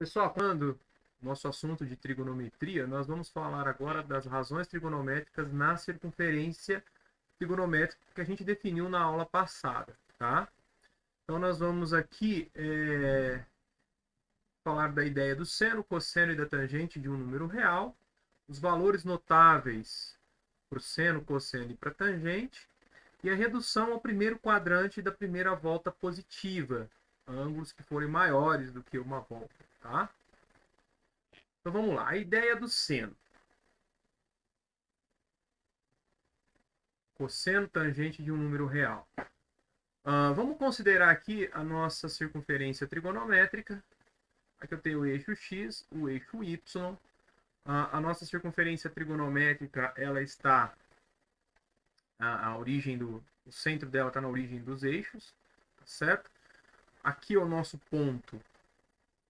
Pessoal, quando nosso assunto de trigonometria, nós vamos falar agora das razões trigonométricas na circunferência trigonométrica que a gente definiu na aula passada, tá? Então nós vamos aqui falar da ideia do seno, cosseno e da tangente de um número real, os valores notáveis para o seno, cosseno e para a tangente, e a redução ao primeiro quadrante da primeira volta positiva, ângulos que forem maiores do que uma volta, tá? Então vamos lá, a ideia do seno. Cosseno tangente de um número real. Vamos considerar aqui a nossa circunferência trigonométrica. Aqui eu tenho o eixo x, o eixo y. A nossa circunferência trigonométrica, ela está a origem o centro dela está na origem dos eixos, tá certo? Aqui é o nosso ponto.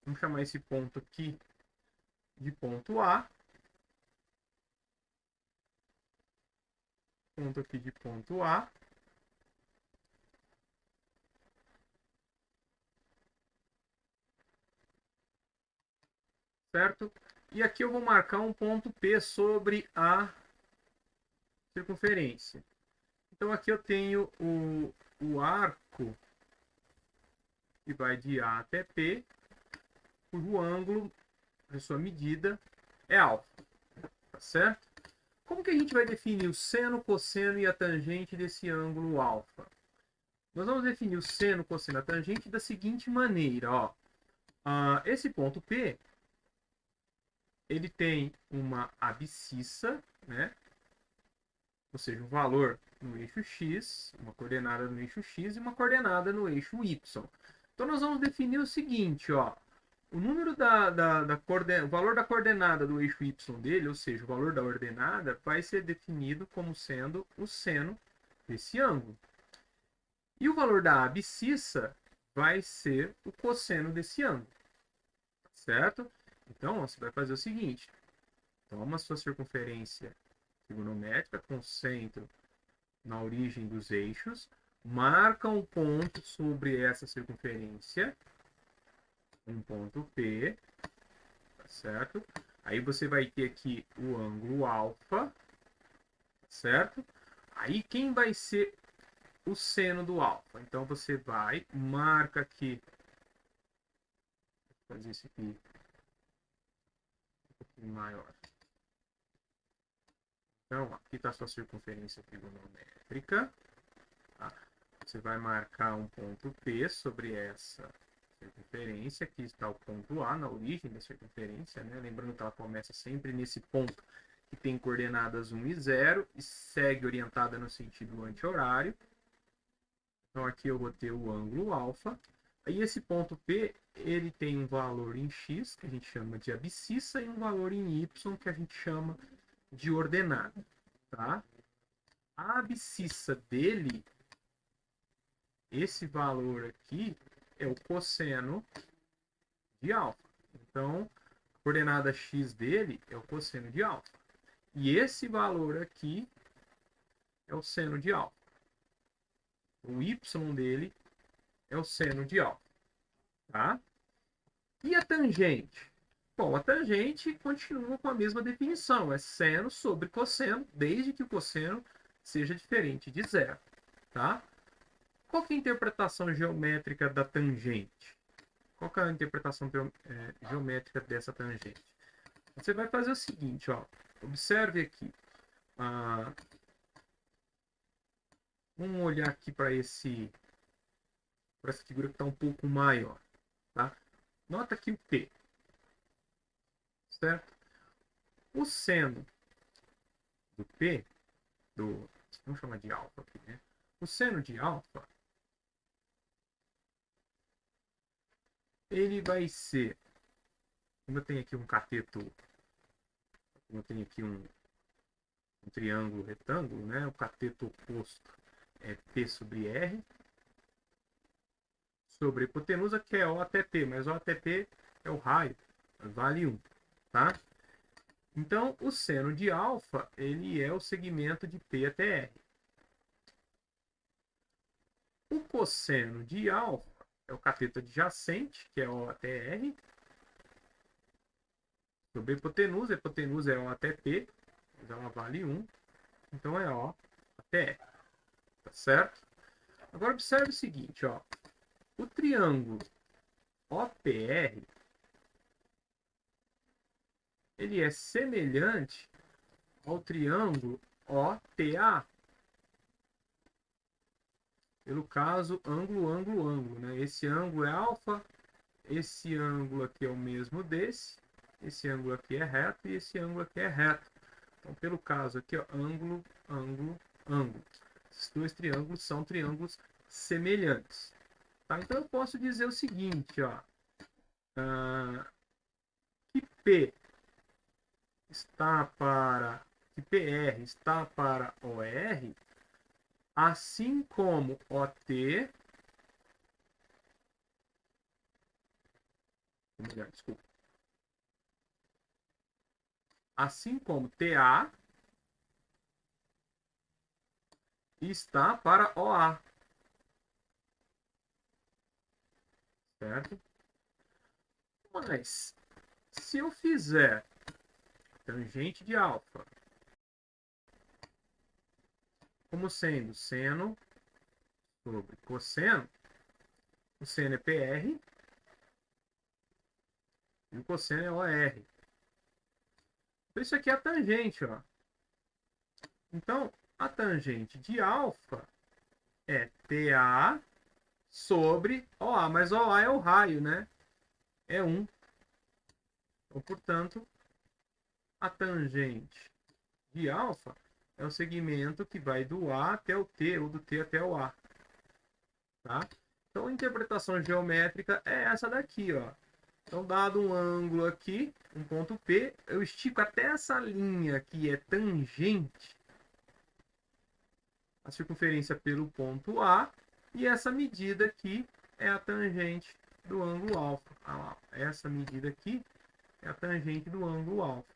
Vamos chamar esse ponto aqui de ponto A. Ponto aqui de ponto A. Certo? E aqui eu vou marcar um ponto P sobre a circunferência. Então aqui eu tenho o arco que vai de A até P, cujo ângulo, a sua medida, é alfa. Tá certo? Como que a gente vai definir o seno, cosseno e a tangente desse ângulo alfa? Nós vamos definir o seno, cosseno e a tangente da seguinte maneira. Ó. Esse ponto P, ele tem uma abscissa, né? Ou seja, um valor no eixo x, uma coordenada no eixo x e uma coordenada no eixo y. Então nós vamos definir o seguinte, ó, o número o valor da coordenada do eixo y dele, ou seja, o valor da ordenada, vai ser definido como sendo o seno desse ângulo. E o valor da abscissa vai ser o cosseno desse ângulo, certo? Então você vai fazer o seguinte, toma a sua circunferência trigonométrica com centro na origem dos eixos, marca um ponto sobre essa circunferência, um ponto P, tá certo? Aí você vai ter aqui o ângulo alfa, certo? Aí quem vai ser o seno do alfa? Então você vai, marca aqui, vou fazer isso aqui um pouquinho maior. Então, aqui está a sua circunferência trigonométrica. Tá? Você vai marcar um ponto P sobre essa circunferência. Aqui está o ponto A na origem da circunferência. Né? Lembrando que ela começa sempre nesse ponto que tem coordenadas 1 e 0 e segue orientada no sentido anti-horário. Então, aqui eu vou ter o ângulo alfa. Aí, esse ponto P, ele tem um valor em x, que a gente chama de abscissa, e um valor em y, que a gente chama de ordenada, tá? A abscissa dele, esse valor aqui, é o cosseno de alfa. Então, a coordenada x dele é o cosseno de alfa. E esse valor aqui é o seno de alfa. O y dele é o seno de alfa, tá? E a tangente? Bom, a tangente continua com a mesma definição, é seno sobre cosseno, desde que o cosseno seja diferente de zero, tá? Qual que é a interpretação geométrica da tangente? Qual que é a interpretação geométrica dessa tangente? Você vai fazer o seguinte, ó, observe aqui. Vamos olhar aqui para essa figura que está um pouco maior, tá? Nota aqui o P, certo? O seno do P, vamos chamar de alfa aqui, né? O seno de alfa, ele vai ser, como eu tenho aqui um cateto, como eu tenho aqui um triângulo retângulo, né? O cateto oposto é P sobre R, sobre a hipotenusa, que é O até T, mas O até T é o raio, vale 1, tá? Então, o seno de alfa, ele é o segmento de P até R. O cosseno de alfa é o cateto adjacente, que é O até R, sobre hipotenusa. A hipotenusa é O até P, mas ela vale 1. Então é O até E. Tá certo? Agora observe o seguinte, ó. O triângulo OPR, ele é semelhante ao triângulo OTA. Pelo caso, ângulo, ângulo, ângulo, né? Esse ângulo é alfa, esse ângulo aqui é o mesmo desse, esse ângulo aqui é reto e esse ângulo aqui é reto. Então, pelo caso aqui, ó, ângulo, ângulo, ângulo. Esses dois triângulos são triângulos semelhantes. Tá? Então, eu posso dizer o seguinte, ó, que P está para, que PR está para OR, assim como OT, melhor, desculpa, assim como TA está para OA, certo? Mas, se eu fizer tangente de alfa como sendo seno sobre cosseno, o seno é PR e o cosseno é OR. Então, isso aqui é a tangente, ó. Então, a tangente de alfa é TA sobre OA, mas OA é o raio, né? É 1. Então, portanto, a tangente de alfa é o segmento que vai do A até o T, ou do T até o A. Tá? Então, a interpretação geométrica é essa daqui, ó. Então, dado um ângulo aqui, um ponto P, eu estico até essa linha que é tangente a circunferência pelo ponto A, e essa medida aqui é a tangente do ângulo alfa. Ah, lá, essa medida aqui é a tangente do ângulo alfa.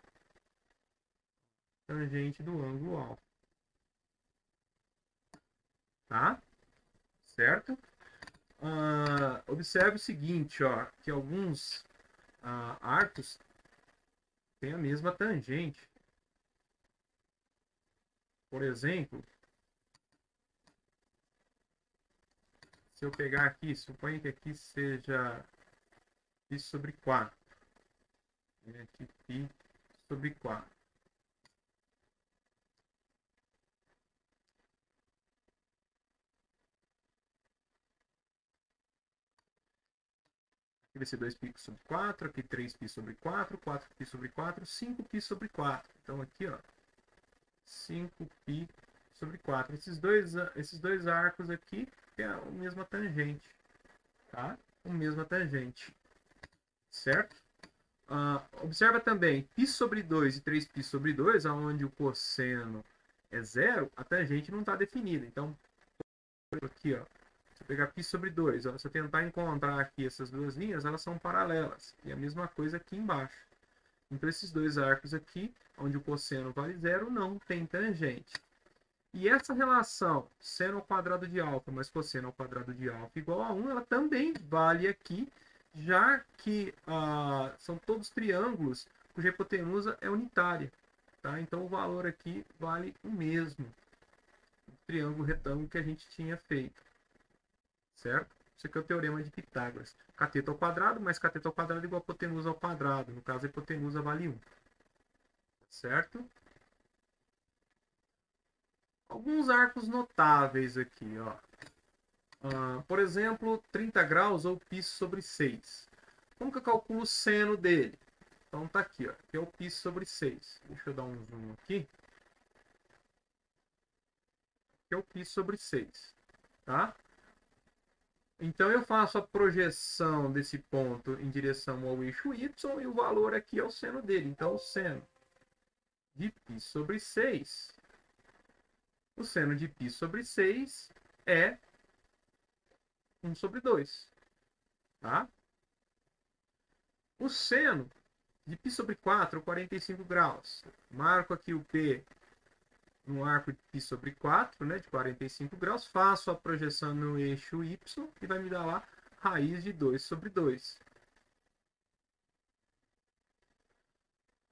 Tangente do ângulo alfa. Tá? Certo? Observe o seguinte, ó, que alguns arcos têm a mesma tangente. Por exemplo, se eu pegar aqui, suponha que aqui seja π sobre 4. E aqui π sobre 4. Aqui vai ser 2π sobre 4, aqui 3π sobre 4, 4π sobre 4, 5π sobre 4. Então aqui, ó, 5π sobre 4. Esses dois arcos aqui é a mesma tangente, tá? A mesma tangente, certo? Observa também π sobre 2 e 3π sobre 2, onde o cosseno é zero, a tangente não está definida. Então, aqui, ó, se eu pegar π sobre 2, ó, se eu tentar encontrar aqui essas duas linhas, elas são paralelas. E a mesma coisa aqui embaixo. Então, esses dois arcos aqui, onde o cosseno vale zero, não tem tangente. E essa relação seno ao quadrado de alfa mais cosseno ao quadrado de alfa igual a 1, ela também vale aqui, já que são todos triângulos cuja hipotenusa é unitária. Tá? Então, o valor aqui vale o mesmo. O triângulo retângulo que a gente tinha feito. Certo? Isso aqui é o teorema de Pitágoras. Cateto ao quadrado mais cateto ao quadrado igual a hipotenusa ao quadrado. No caso, a hipotenusa vale 1. Certo? Alguns arcos notáveis aqui, ó. Por exemplo, 30 graus ou π sobre 6. Como que eu calculo o seno dele? Então tá aqui, ó. Aqui é o π sobre 6. Deixa eu dar um zoom aqui. Aqui é o π sobre 6. Tá? Então eu faço a projeção desse ponto em direção ao eixo y e o valor aqui é o seno dele. Então o seno de π sobre 6, o seno de π sobre 6 é 1 sobre 2. Tá? O seno de π sobre 4 é 45 graus. Marco aqui o P no arco de π sobre 4, né, de 45 graus. Faço a projeção no eixo y e vai me dar lá raiz de 2 sobre 2.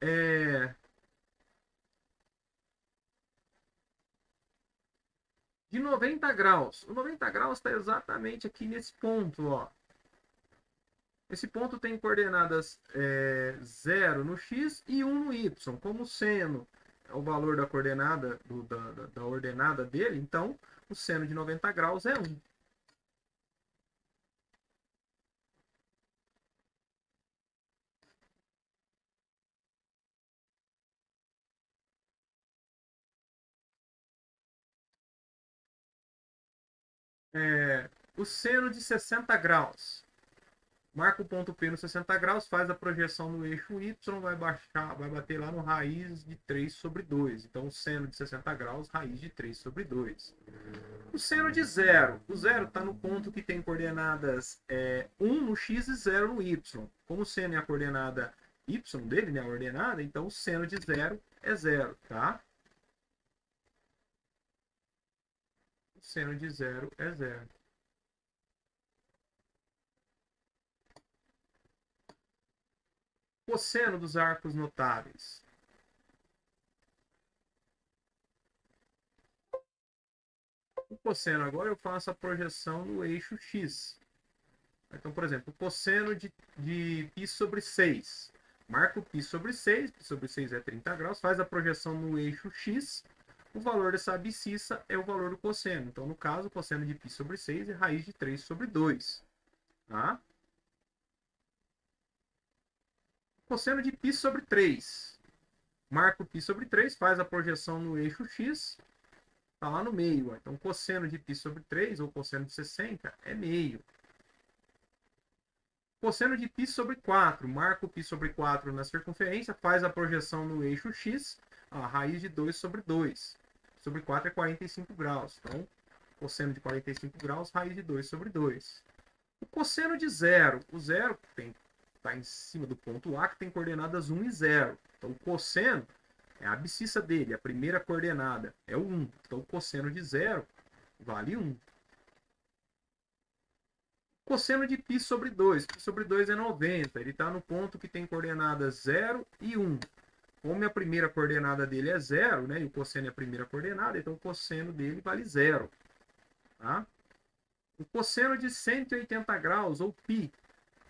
é, de 90 graus. O 90 graus está exatamente aqui nesse ponto, ó. Esse ponto tem coordenadas 0 no x e 1 no y. Como o seno é o valor da coordenada da ordenada dele, então o seno de 90 graus é 1. O seno de 60 graus. Marca o ponto P no 60 graus, faz a projeção no eixo Y, vai bater lá no raiz de 3 sobre 2. Então, o seno de 60 graus, raiz de 3 sobre 2. O seno de zero. O zero está no ponto que tem coordenadas 1 no x e 0 no y. Como o seno é a coordenada y dele, né, a ordenada, então o seno de zero é zero, tá? O seno de zero é zero. Cosseno dos arcos notáveis. O cosseno agora eu faço a projeção no eixo x. Então, por exemplo, o cosseno de π sobre 6. Marca o π sobre 6 é 30 graus, faz a projeção no eixo x. O valor dessa abscissa é o valor do cosseno. Então, no caso, o cosseno de π sobre 6 é raiz de 3 sobre 2. Tá? Cosseno de π sobre 3. Marca o π sobre 3, faz a projeção no eixo x. Está lá no meio. Ó. Então, cosseno de π sobre 3, ou cosseno de 60, é meio. Cosseno de π sobre 4. Marca o π sobre 4 na circunferência, faz a projeção no eixo x. A raiz de 2 sobre 2. Sobre 4 é 45 graus. Então, cosseno de 45 graus, raiz de 2 sobre 2. O cosseno de zero. O zero está em cima do ponto A, que tem coordenadas 1 e 0. Então, o cosseno é a abscissa dele. A primeira coordenada é o 1. Então, o cosseno de zero vale 1. Cosseno de π sobre 2. Π sobre 2 é 90. Ele está no ponto que tem coordenadas 0 e 1. Como a primeira coordenada dele é 0, né, e o cosseno é a primeira coordenada, então o cosseno dele vale 0. Tá? O cosseno de 180 graus, ou π,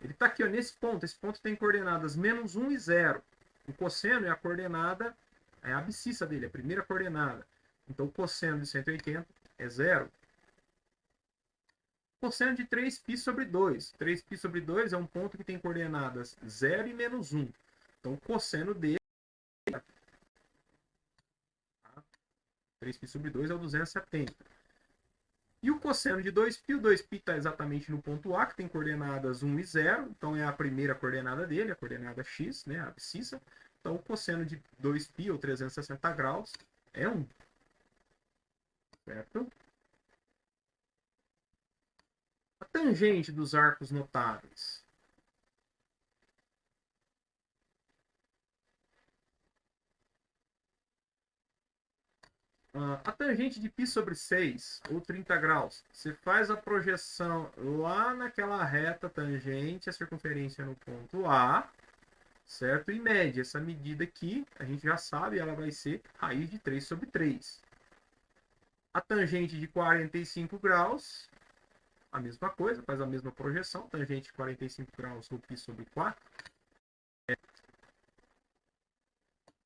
ele está aqui ó, nesse ponto. Esse ponto tem coordenadas menos 1 e 0. O cosseno é a coordenada, é a abscissa dele, a primeira coordenada. Então o cosseno de 180 é 0. Cosseno de 3π sobre 2. 3π sobre 2 é um ponto que tem coordenadas 0 e menos 1. Então, o cosseno dele... 3π sobre 2 é o 270. E o cosseno de 2π, o 2π está exatamente no ponto A, que tem coordenadas 1 e 0. Então, é a primeira coordenada dele, a coordenada x, né, a abscissa. Então, o cosseno de 2π, ou 360 graus, é 1. Certo? A tangente dos arcos notáveis. A tangente de π sobre 6, ou 30 graus, você faz a projeção lá naquela reta tangente, a circunferência no ponto A, certo? E mede. Essa medida aqui, a gente já sabe, ela vai ser raiz de 3 sobre 3. A tangente de 45 graus, a mesma coisa, faz a mesma projeção, tangente de 45 graus, ou π sobre 4.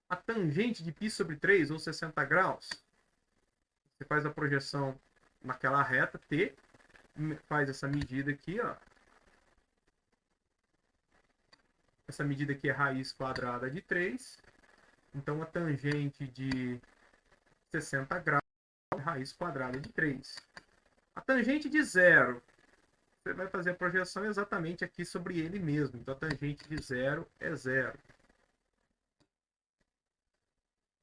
A tangente de π sobre 3, ou 60 graus, você faz a projeção naquela reta T, faz essa medida aqui, ó. Essa medida aqui é raiz quadrada de 3. Então, a tangente de 60 graus é raiz quadrada de 3. A tangente de 0, você vai fazer a projeção exatamente aqui sobre ele mesmo. Então, a tangente de 0 é 0.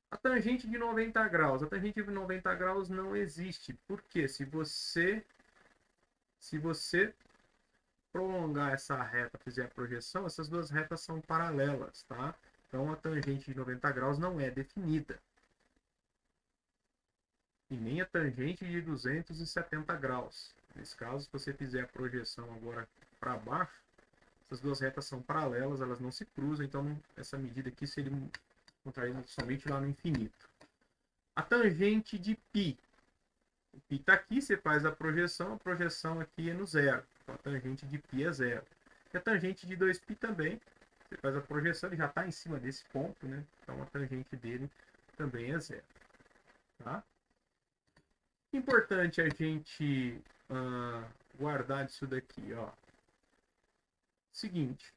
A tangente de 90 graus. A tangente de 90 graus não existe. Por quê? Se você prolongar essa reta, fizer a projeção, essas duas retas são paralelas, tá? Então, a tangente de 90 graus não é definida. E nem a tangente de 270 graus. Nesse caso, se você fizer a projeção agora para baixo, Essas duas retas são paralelas, elas não se cruzam, então essa medida aqui seria contraída somente lá no infinito. A tangente de π. O π está aqui, você faz a projeção aqui é no zero. Então a tangente de π é zero. E a tangente de 2π também, você faz a projeção, ele já está em cima desse ponto, né? Então a tangente dele também é zero. Tá? Importante a gente guardar isso daqui, ó. Seguinte.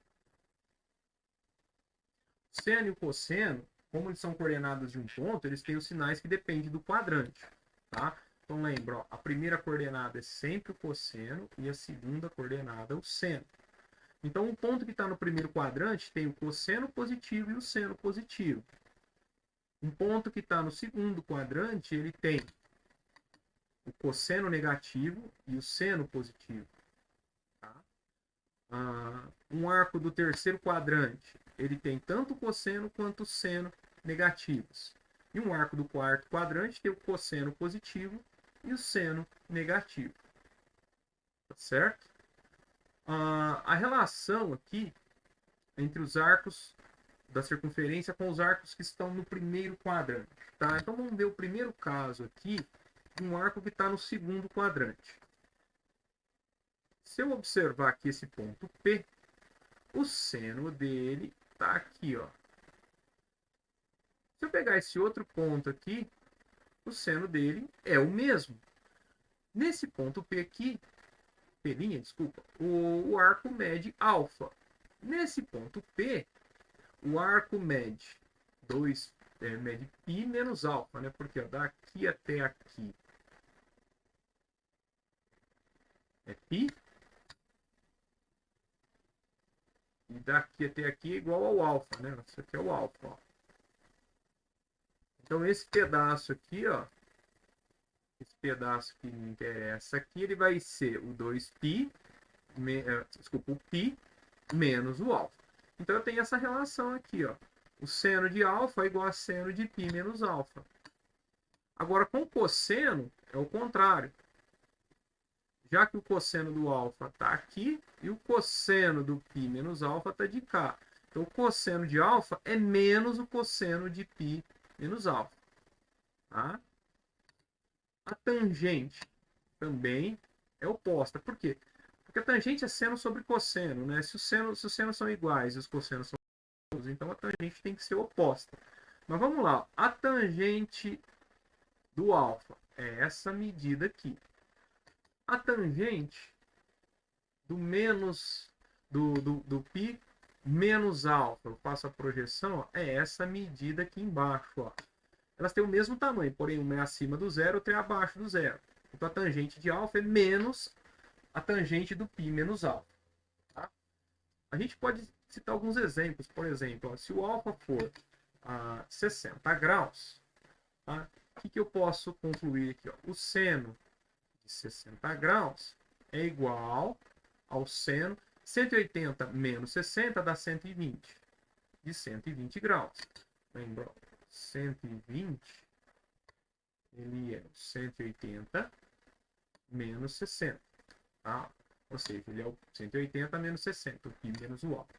O seno e o cosseno, como eles são coordenadas de um ponto, eles têm os sinais que dependem do quadrante, tá? Então lembra, ó, a primeira coordenada é sempre o cosseno e a segunda coordenada é o seno. Então o ponto que está no primeiro quadrante tem o cosseno positivo e o seno positivo. Um ponto que está no segundo quadrante, ele tem o cosseno negativo e o seno positivo. Tá? Um arco do terceiro quadrante, ele tem tanto o cosseno quanto o seno negativos. E um arco do quarto quadrante tem o cosseno positivo e o seno negativo. Tá certo? A relação aqui entre os arcos da circunferência com os arcos que estão no primeiro quadrante. Tá? Então vamos ver o primeiro caso aqui, de um arco que está no segundo quadrante. Se eu observar aqui esse ponto P, o seno dele está aqui, ó. Se eu pegar esse outro ponto aqui, o seno dele é o mesmo. Nesse ponto P aqui, desculpa, o arco mede alfa. Nesse ponto P, o arco mede mede π menos alfa, né? Porque ó, daqui até aqui é π. E daqui até aqui é igual ao alfa, né? Isso aqui é o alfa, ó. Então esse pedaço aqui, ó, esse pedaço que me interessa aqui, ele vai ser o 2π, desculpa, o π menos o alfa. Então eu tenho essa relação aqui, ó. O seno de alfa é igual a seno de π menos alfa. Agora com o cosseno é o contrário. Já que o cosseno do alfa está aqui e o cosseno do π menos alfa está de cá. Então o cosseno de alfa é menos o cosseno de π menos alfa. Tá? A tangente também é oposta. Por quê? Porque a tangente é seno sobre cosseno, né? Se os senos são iguais e os cossenos são iguais, então a tangente tem que ser oposta. Mas vamos lá. A tangente do alfa é essa medida aqui. A tangente do menos do π menos alfa, eu faço a projeção, é essa medida aqui embaixo, ó. Elas têm o mesmo tamanho, porém uma é acima do zero, outra é abaixo do zero. Então a tangente de alfa é menos a tangente do π menos alfa. Tá? A gente pode citar alguns exemplos. Por exemplo, ó, se o alfa for 60 graus, tá? O que eu posso concluir aqui? Ó? O seno de 60 graus é igual ao seno 180 menos 60 dá 120. De 120 graus. Lembra? 120 ele é 180 menos 60. Tá? Ou seja, ele é o 180 menos 60, o π menos o alfa.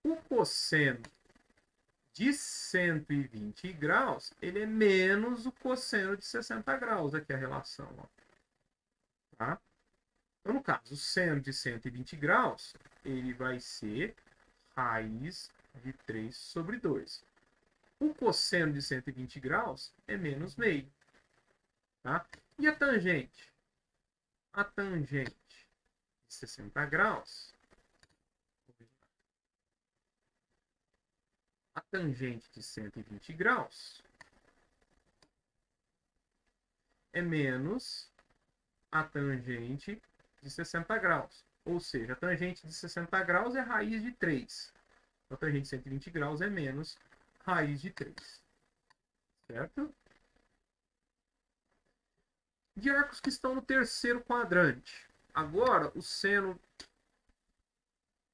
O cosseno de 120 graus, ele é menos o cosseno de 60 graus, aqui a relação. Ó. Tá? Então, no caso, o seno de 120 graus, ele vai ser raiz de 3 sobre 2. O cosseno de 120 graus é menos meio. Tá? E a tangente? A tangente de 60 graus, a tangente de 120 graus é menos a tangente de 60 graus. Ou seja, a tangente de 60 graus é raiz de 3. A tangente de 120 graus é menos raiz de 3. Certo? De arcos que estão no terceiro quadrante. Agora, o seno...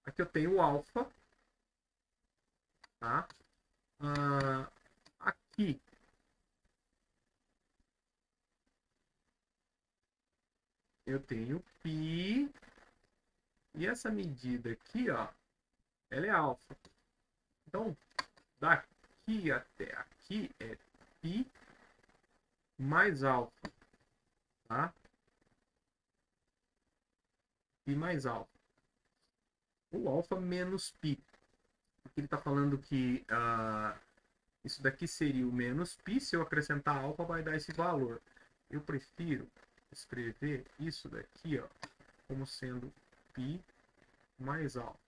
Aqui eu tenho o alfa. Tá? Aqui eu tenho π E essa medida aqui, ó, ela é alfa. Então, daqui até aqui é π mais alfa, tá? Π mais alfa. Ou alfa menos π. Aqui ele está falando que isso daqui seria o menos π. Se eu acrescentar alfa, vai dar esse valor. Eu prefiro escrever isso daqui, ó, como sendo π mais alfa.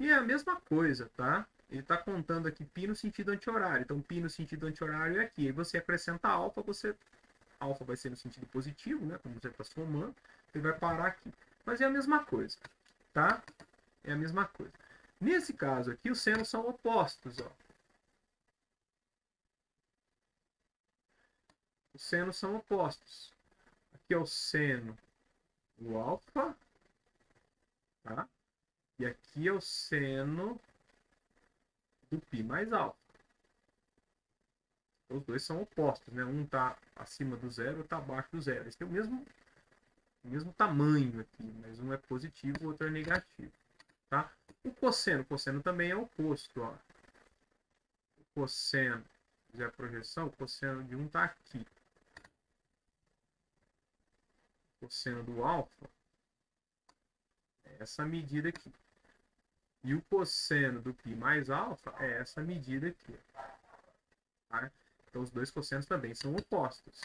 E é a mesma coisa, tá? Ele está contando aqui π no sentido anti-horário. Então, π no sentido anti-horário é aqui. Aí você acrescenta alfa, alfa vai ser no sentido positivo, né? Como você está somando, ele vai parar aqui. Mas é a mesma coisa, tá? É a mesma coisa. Nesse caso aqui, os senos são opostos, ó. Os senos são opostos. Aqui é o seno do alfa, tá? E aqui é o seno do π mais alfa. Os dois são opostos, né? Um está acima do zero, outro está abaixo do zero. Eles têm o mesmo tamanho aqui, mas um é positivo, o outro é negativo, tá? O cosseno também é oposto, ó. O cosseno, se fizer a projeção, o cosseno de um está aqui. O cosseno do alfa é essa medida aqui. E o cosseno do π mais alfa é essa medida aqui. Tá? Então, os dois cossenos também são opostos.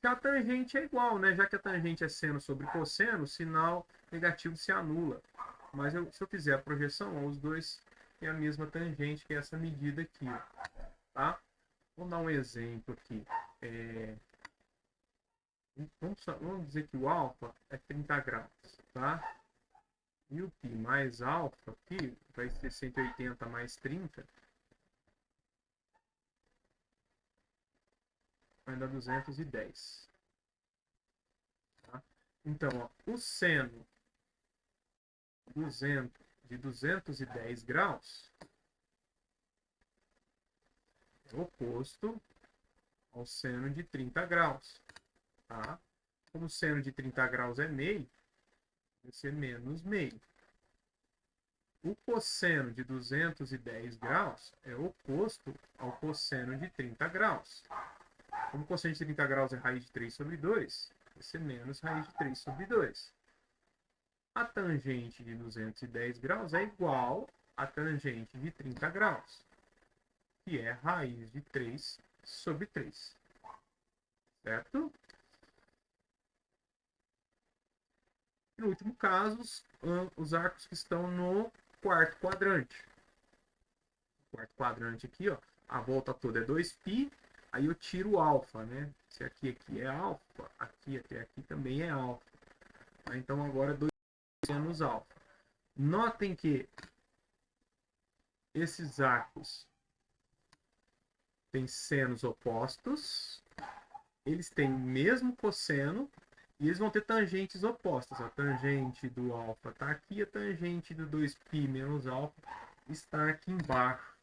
Já a tangente é igual, né? Já que a tangente é seno sobre cosseno, o sinal negativo se anula. Mas se eu fizer a projeção, ó, os dois têm a mesma tangente, que é essa medida aqui. Tá? Vamos dar um exemplo aqui. Vamos dizer que o alfa é 30 graus. Tá? E o π mais alfa aqui vai ser 180 mais 30. Vai dar 210. Tá? Então, ó, o seno de 210 graus é oposto ao seno de 30 graus. Tá? Como o seno de 30 graus é meio, vai ser menos meio. O cosseno de 210 graus é oposto ao cosseno de 30 graus. Como o cosseno de 30 graus é raiz de 3 sobre 2, vai ser menos raiz de 3 sobre 2. A tangente de 210 graus é igual à tangente de 30 graus, que é raiz de 3 sobre 3. Certo? No último caso, os arcos que estão no quarto quadrante. O quarto quadrante aqui, ó, a volta toda é 2π, aí eu tiro o alfa, né? Se aqui é alfa, aqui até aqui também é alfa. Então agora 2 menos alfa. Notem que esses arcos têm senos opostos, eles têm o mesmo cosseno, e eles vão ter tangentes opostas. A tangente do alfa está aqui, a tangente do 2π menos alfa está aqui embaixo.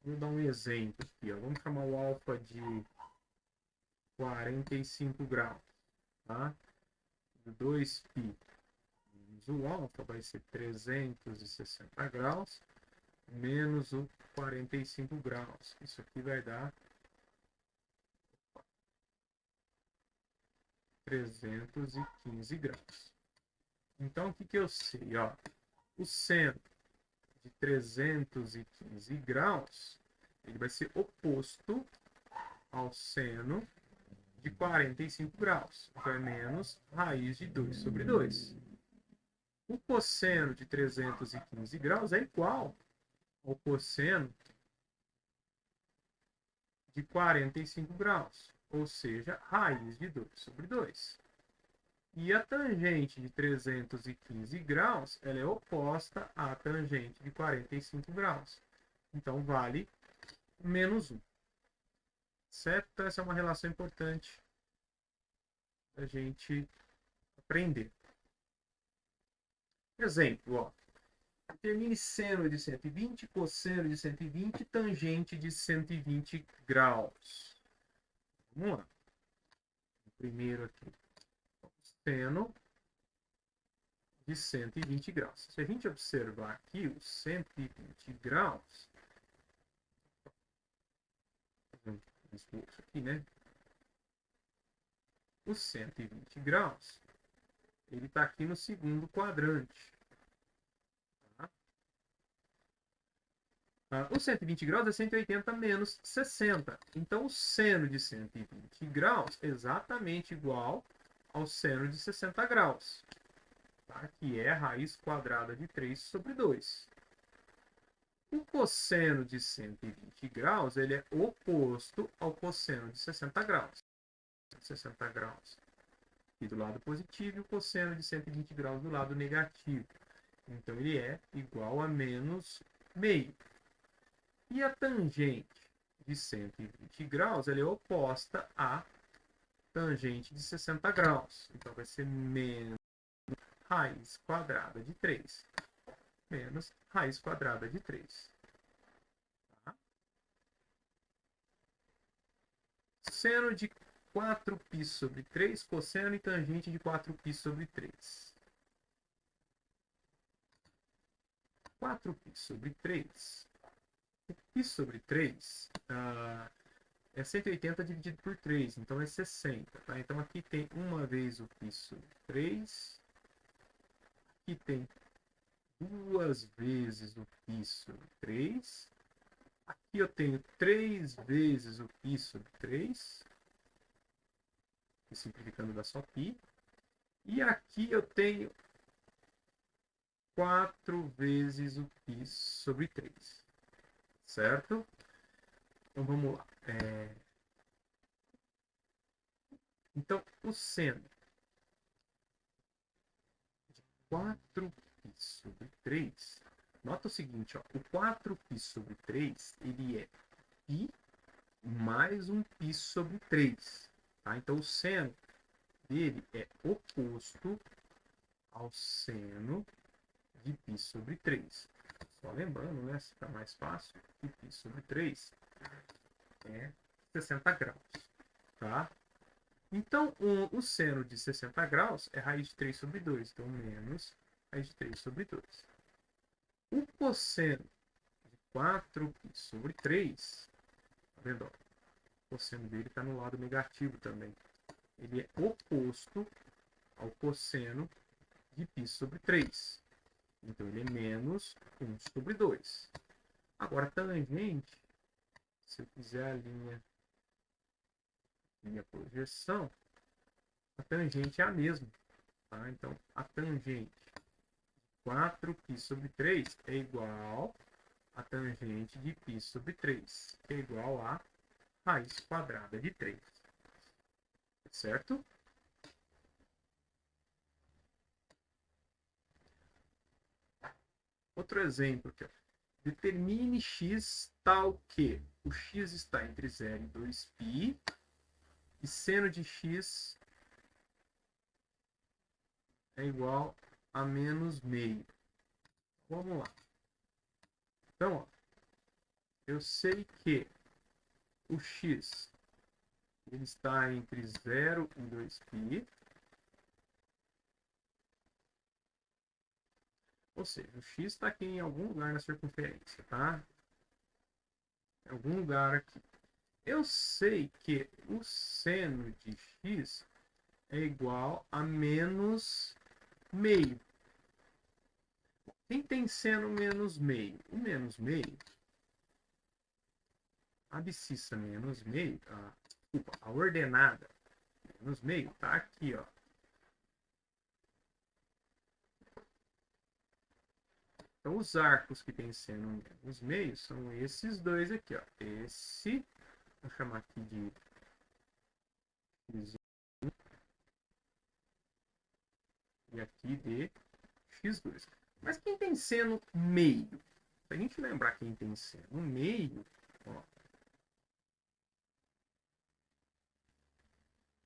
Vou dar um exemplo aqui. Ó. Vamos chamar o alfa de 45 graus. Tá? Do 2π menos o alfa vai ser 360 graus menos o 45 graus. Isso aqui vai dar 315 graus. Então, o que eu sei? Ó, o seno de 315 graus, ele vai ser oposto ao seno de 45 graus. Então, é menos raiz de 2 sobre 2. O cosseno de 315 graus é igual ao cosseno de 45 graus. Ou seja, raiz de 2 sobre 2. E a tangente de 315 graus, ela é oposta à tangente de 45 graus. Então, vale menos 1. Certo? Então, essa é uma relação importante a gente aprender. Exemplo, ó. Determine seno de 120, cosseno de 120, tangente de 120 graus. Vamos lá. Primeiro aqui. Seno de 120 graus. Se a gente observar aqui os 120 graus, esboço aqui, né? Os 120 graus, ele está aqui no segundo quadrante. Tá? Os 120 graus é 180 menos 60. Então, o seno de 120 graus é exatamente igual ao seno de 60 graus. Tá? Que é a raiz quadrada de 3 sobre 2. O cosseno de 120 graus ele é oposto ao cosseno de 60 graus. 60 graus aqui do lado positivo e o cosseno de 120 graus do lado negativo. Então, ele é igual a menos meio. E a tangente de 120 graus ela é oposta à tangente de 60 graus. Então, vai ser menos raiz quadrada de 3. Menos raiz quadrada de 3. Tá? Seno de 4π sobre 3, cosseno e tangente de 4π sobre 3. 4π sobre 3. O π sobre 3 é 180 dividido por 3, então é 60. Tá? Então aqui tem uma vez o π sobre 3. Aqui tem duas vezes o π sobre 3. Aqui eu tenho 3 vezes o π sobre 3. Simplificando dá só π. E aqui eu tenho 4 vezes o π sobre 3. Certo? Então vamos lá. Então, o seno de 4π sobre 3. Nota o seguinte, ó, o 4π sobre 3 ele é π mais um π sobre 3. Tá? Então, o seno dele é oposto ao seno de π sobre 3. Só lembrando, né, se ficar mais fácil, que π sobre 3 é 60 graus. Tá? Então, o seno de 60 graus é raiz de 3 sobre 2. Então, menos raiz de 3 sobre 2. O cosseno de 4π sobre 3, tá vendo? Ó, o cosseno dele está no lado negativo também. Ele é oposto ao cosseno de π sobre 3. Então, ele é menos 1 sobre 2. Agora, a tangente, se eu fizer a linha e a projeção, a tangente é a mesma. Tá? Então, a tangente de 4π sobre 3 é igual a tangente de π sobre 3, que é igual a raiz quadrada de 3. Certo? Outro exemplo aqui. Ó. Determine x tal que o x está entre 0 e 2π e seno de x é igual a menos meio. Vamos lá. Então, ó, eu sei que o x ele está entre 0 e 2π. Ou seja, o x está aqui em algum lugar na circunferência, tá? Em algum lugar aqui. Eu sei que o seno de x é igual a menos meio. Quem tem seno menos meio? O menos meio, a abscissa menos meio, desculpa, a ordenada menos meio tá aqui, ó. Então, os arcos que tem seno menos meio são esses dois aqui, ó. Esse, vou chamar aqui de x1 e aqui de x2. Mas quem tem seno meio? Se a gente lembrar quem tem seno meio, ó,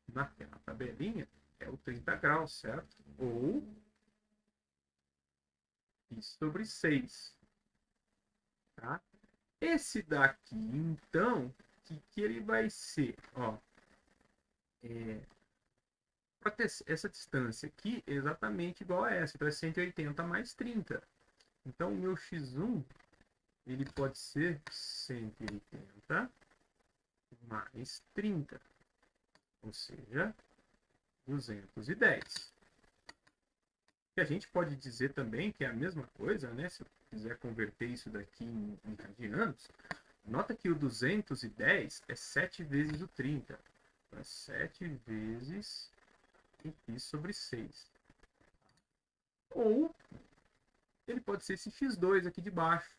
naquela tabelinha, é o 30 graus, certo? Ou π sobre 6. Tá? Esse daqui, então, que ele vai ser? Ó, Para ter essa distância aqui é exatamente igual a essa, então é 180 mais 30. Então o meu x1 ele pode ser 180 mais 30, ou seja, 210. E a gente pode dizer também que é a mesma coisa, né? Se eu quiser converter isso daqui em radianos, nota que o 210 é 7 vezes o 30. Então é 7 vezes o π sobre 6. Ou ele pode ser esse x2 aqui de baixo.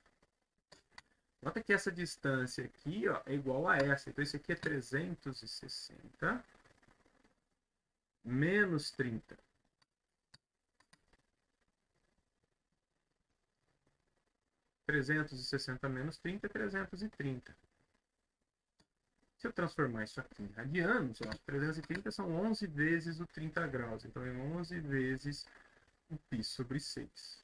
Nota que essa distância aqui, ó, é igual a essa. Então isso aqui é 360 menos 30. 360 menos 30 é 330. Se eu transformar isso aqui em radianos, ó, 330 são 11 vezes o 30 graus. Então é 11 vezes o π sobre 6.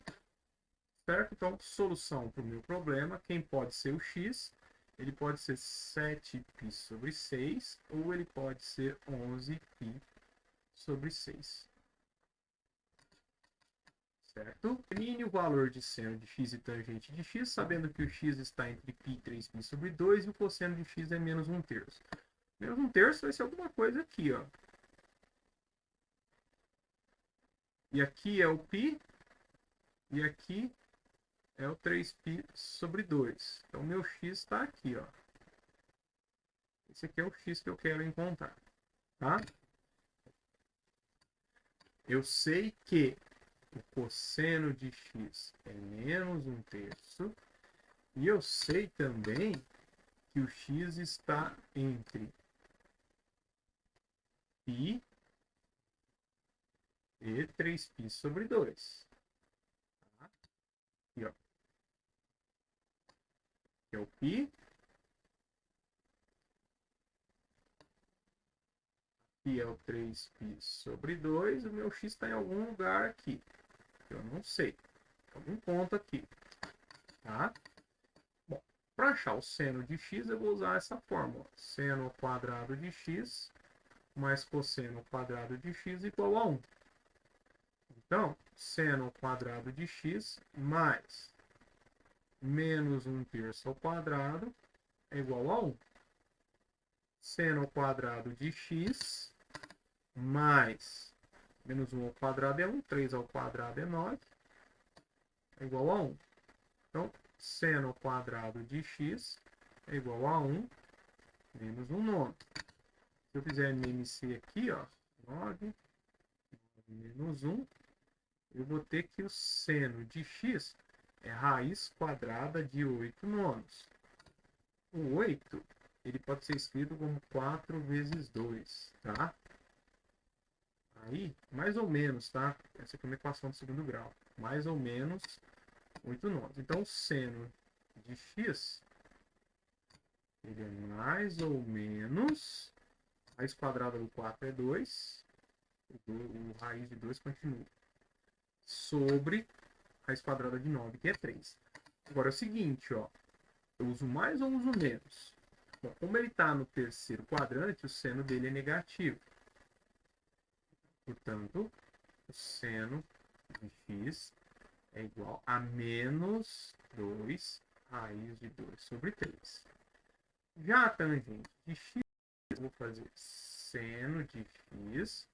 Certo? Então, solução para o meu problema, quem pode ser o x? Ele pode ser 7π sobre 6 ou ele pode ser 11π sobre 6. Certo? Determine o valor de seno de x e tangente de x, sabendo que o x está entre π e 3π sobre 2 e o cosseno de x é menos 1/3. Menos 1/3 vai ser alguma coisa aqui, ó. E aqui é o π, e aqui é o 3π sobre 2. Então, meu x está aqui, ó. Esse aqui é o x que eu quero encontrar, tá? Eu sei que o cosseno de x é menos 1/3. E eu sei também que o x está entre π e 3π sobre 2. Tá? Aqui, ó. Aqui é o π. Aqui é o 3π sobre 2. O meu x está em algum lugar aqui. Eu não sei. Algum ponto aqui. Tá? Bom, para achar o seno de x, eu vou usar essa fórmula. Seno ao quadrado de x mais cosseno ao quadrado de x igual a 1. Então, seno ao quadrado de x mais menos 1/3 ao quadrado é igual a 1. Seno ao quadrado de x mais menos 1 ao quadrado é 1, 3 ao quadrado é 9, é igual a 1. Então, seno ao quadrado de x é igual a 1 menos 1/9. Se eu fizer MMC aqui, ó, 9 menos 1, eu vou ter que o seno de x é raiz quadrada de 8/9. O 8, ele pode ser escrito como 4 vezes 2, tá? Aí, mais ou menos, tá? Essa aqui é uma equação do segundo grau. Mais ou menos 8/9. Então, o seno de x, ele é mais ou menos, raiz quadrada do 4 é 2, o raiz de 2 continua, sobre raiz quadrada de 9, que é 3. Agora é o seguinte, ó, eu uso mais ou uso menos? Bom, como ele está no terceiro quadrante, o seno dele é negativo. Portanto, o seno de x é igual a menos 2 raiz de 2 sobre 3. Já a tangente de x, eu vou fazer seno de x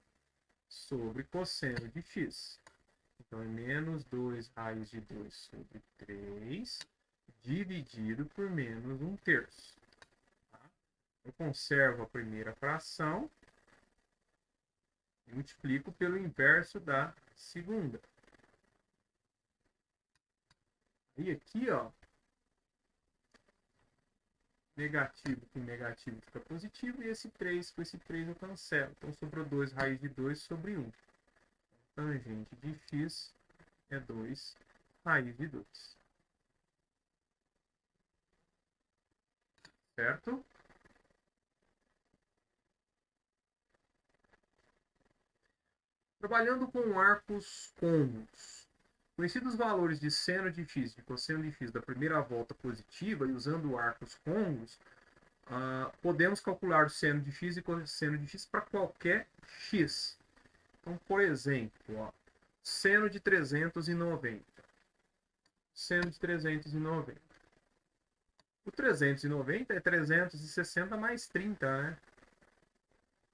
sobre cosseno de x. Então, é menos 2 raiz de 2 sobre 3, dividido por menos 1/3. Tá? Eu conservo a primeira fração e multiplico pelo inverso da segunda. E aqui, ó, negativo com negativo fica positivo, e esse 3 com esse 3 eu cancelo. Então, sobrou 2 raiz de 2 sobre 1. Tangente de x é 2 raiz de 2. Certo? Trabalhando com arcos côncavos. Conhecidos os valores de seno de x e cosseno de x da primeira volta positiva e usando arcos côncavos, podemos calcular o seno de x e cosseno de x para qualquer x. Então, por exemplo, ó, seno de 390. Seno de 390. O 390 é 360 mais 30, né?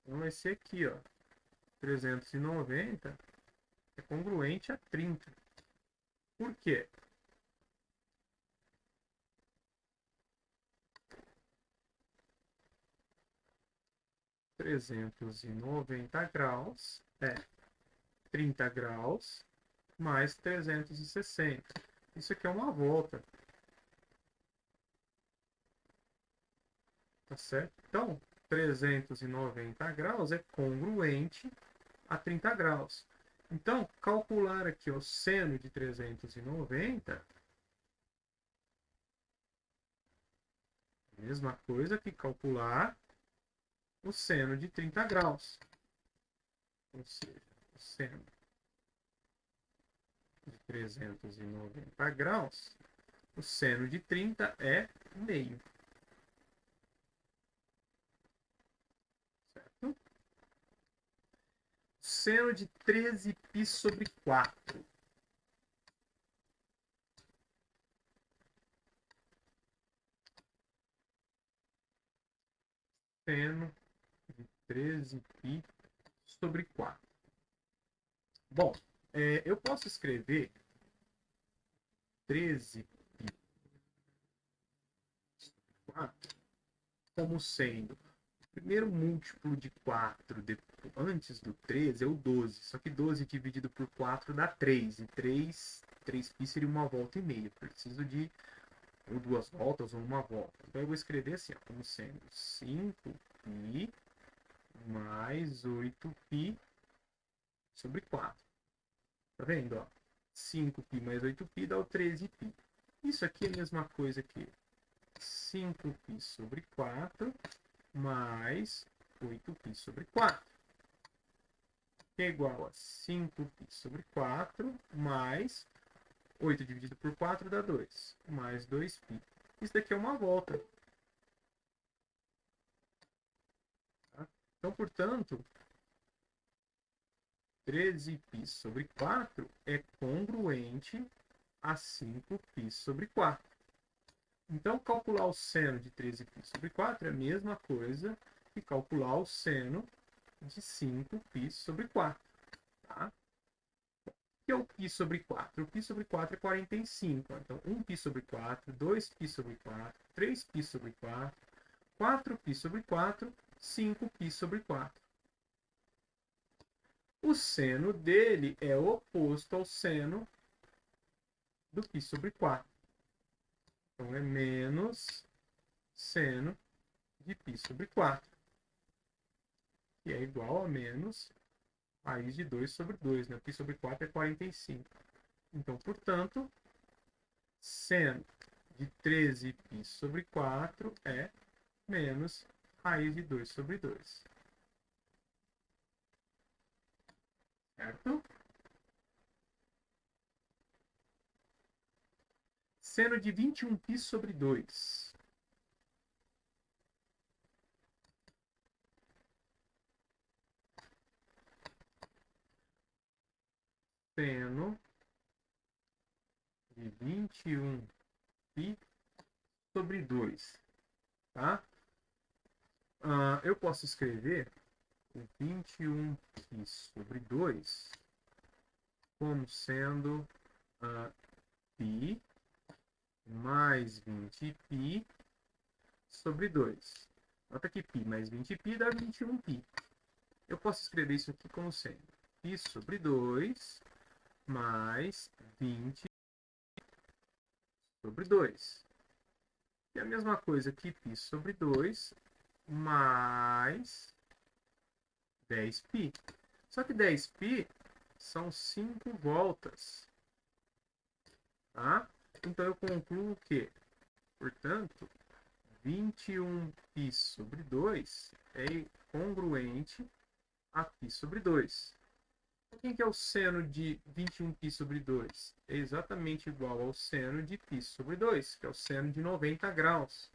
Então, esse aqui, ó, 390 é congruente a 30. Por quê? (390 graus) é 30 graus mais 360. Isso aqui é uma volta. Tá certo? Então, 390 graus é congruente a 30 graus. Então, calcular aqui o seno de 390, mesma coisa que calcular o seno de 30 graus. Ou seja, o seno de 390 graus, o seno de 30 é meio. Certo? Seno de 13π sobre 4. Seno de 13π sobre 4. Bom, eu posso escrever 13π sobre 4 como sendo o primeiro múltiplo de 4 antes do 13 é o 12. Só que 12 dividido por 4 dá 3. E 3π seria uma volta e meia. Preciso de ou duas voltas ou uma volta. Então eu vou escrever assim, ó, como sendo 5π mais 8π sobre 4. Tá vendo? Ó? 5π mais 8π dá o 13π. Isso aqui é a mesma coisa que 5π sobre 4 mais 8π sobre 4. Que é igual a 5π sobre 4 mais 8 dividido por 4 dá 2. Mais 2π. Isso daqui é uma volta. Tá? Então, portanto, 13π sobre 4 é congruente a 5π sobre 4. Então, calcular o seno de 13π sobre 4 é a mesma coisa que calcular o seno de 5π sobre 4. Tá? O que é o π sobre 4? O π sobre 4 é 45. Então, 1π sobre 4, 2π sobre 4, 3π sobre 4, 4π sobre 4, 5π sobre 4. O seno dele é oposto ao seno do π sobre 4. Então, é menos seno de π sobre 4. Que é igual a menos raiz de 2 sobre 2. Né? Π sobre 4 é 45. Então, portanto, seno de 13π sobre 4 é menos raiz de 2 sobre 2. Certo? Seno de 21π sobre 2. Seno de 21π sobre 2. Tá? Eu posso escrever o 21π sobre 2 como sendo π mais 20π sobre 2. Nota que π mais 20π dá 21π. Eu posso escrever isso aqui como sendo π sobre 2 mais 20 sobre 2. E a mesma coisa que π sobre 2 mais 10π. Só que 10π são 5 voltas. Tá? Então eu concluo que, portanto, 21π sobre 2 é congruente a π sobre 2. Quem que é o seno de 21π sobre 2? É exatamente igual ao seno de π sobre 2, que é o seno de 90 graus.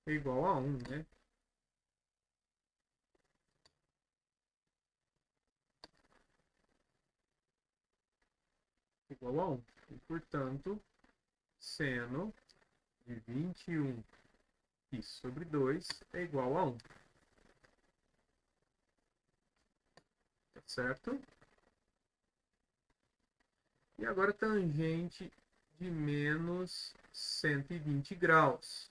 É igual a 1, né? igual a 1. E, portanto, seno de 21 π sobre 2 é igual a 1. Tá certo? E agora tangente de menos 120 graus.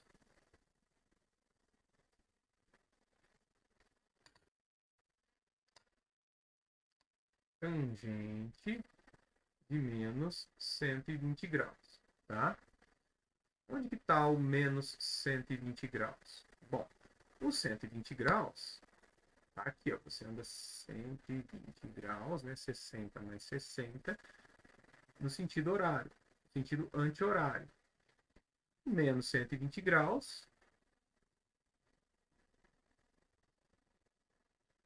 Tangente de menos 120 graus, tá? Onde que está o menos 120 graus? Bom, o 120 graus tá aqui, ó. Você anda 120 graus, né? 60 mais 60, no sentido horário, no sentido anti-horário. Menos 120 graus,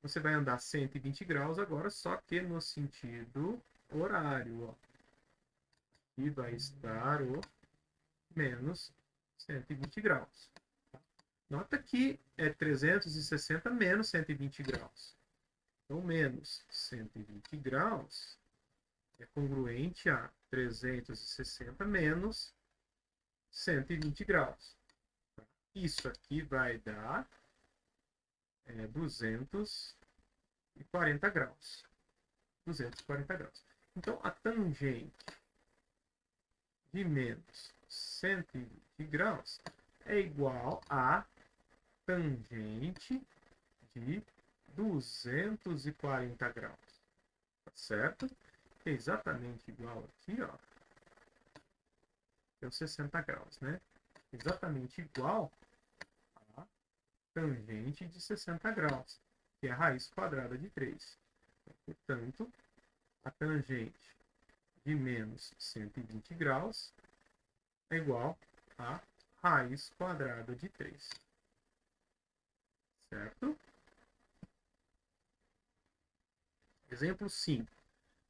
você vai andar 120 graus agora, só que no sentido horário, ó. E vai estar o menos 120 graus. Nota que é 360 menos 120 graus. Então, menos 120 graus é congruente a 360 menos 120 graus. Isso aqui vai dar 240 graus. 240 graus. Então, a tangente de menos 120 graus é igual a tangente de 240 graus. Tá certo? É exatamente igual aqui, ó. É os 60 graus, né? Exatamente igual a tangente de 60 graus, que é a raiz quadrada de 3. Portanto, a tangente de menos 120 graus é igual a raiz quadrada de 3. Certo? Exemplo 5.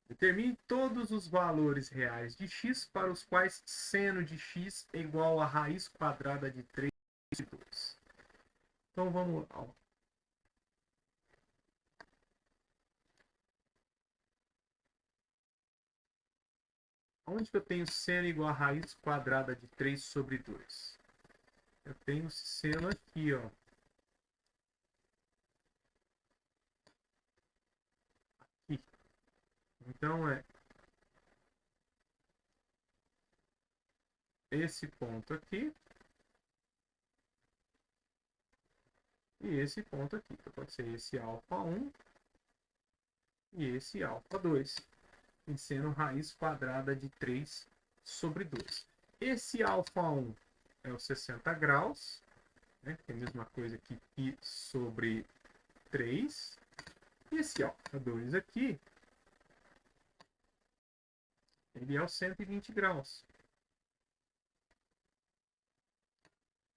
Determine todos os valores reais de x para os quais seno de x é igual a raiz quadrada de 3 sobre 2. Então vamos lá. Onde que eu tenho seno igual a raiz quadrada de 3 sobre 2? Eu tenho seno aqui, ó. Aqui. Então é esse ponto aqui e esse ponto aqui. Então pode ser esse alfa 1 e esse alfa 2. Em seno raiz quadrada de 3 sobre 2. Esse alfa 1 é os 60 graus, né? Que é a mesma coisa que π sobre 3. E esse alfa 2 aqui, ele é os 120 graus.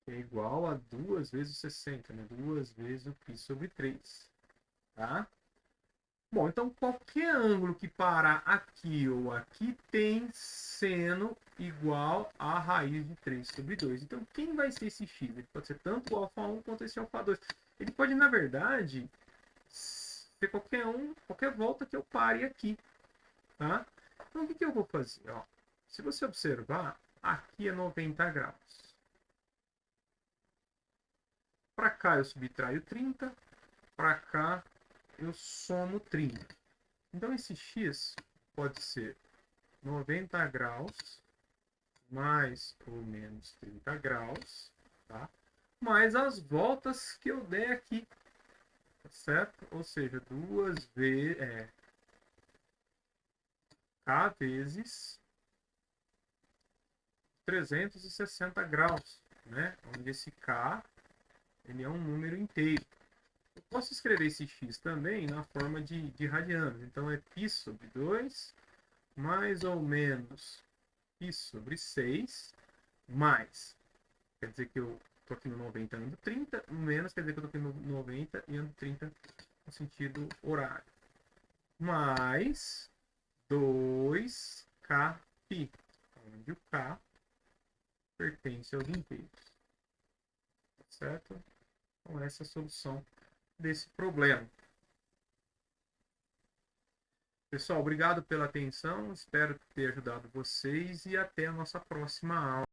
Que é igual a 2 vezes 60, né? 2 vezes o π sobre 3. Tá? Bom, então qualquer ângulo que parar aqui ou aqui tem seno igual a raiz de 3 sobre 2. Então, quem vai ser esse x? Ele pode ser tanto o alfa 1 quanto esse alfa 2. Ele pode, na verdade, ser qualquer volta que eu pare aqui. Tá? Então, o que eu vou fazer? Ó, se você observar, aqui é 90 graus. Para cá eu subtraio 30, para cá eu somo 30. Então, esse x pode ser 90 graus mais ou menos 30 graus, tá? Mais as voltas que eu der aqui, tá certo? Ou seja, duas vezes k vezes 360 graus, né? Onde esse k ele é um número inteiro. Eu posso escrever esse x também na forma de radianos. Então é π sobre 2 mais ou menos π sobre 6 mais, quer dizer que eu estou aqui no 90 e ando 30, menos quer dizer que eu estou aqui no 90 e ando 30 no sentido horário. Mais 2kπ, onde o k pertence aos inteiros. Tá certo? Então essa é a solução desse problema. Pessoal, obrigado pela atenção. Espero ter ajudado vocês e até a nossa próxima aula.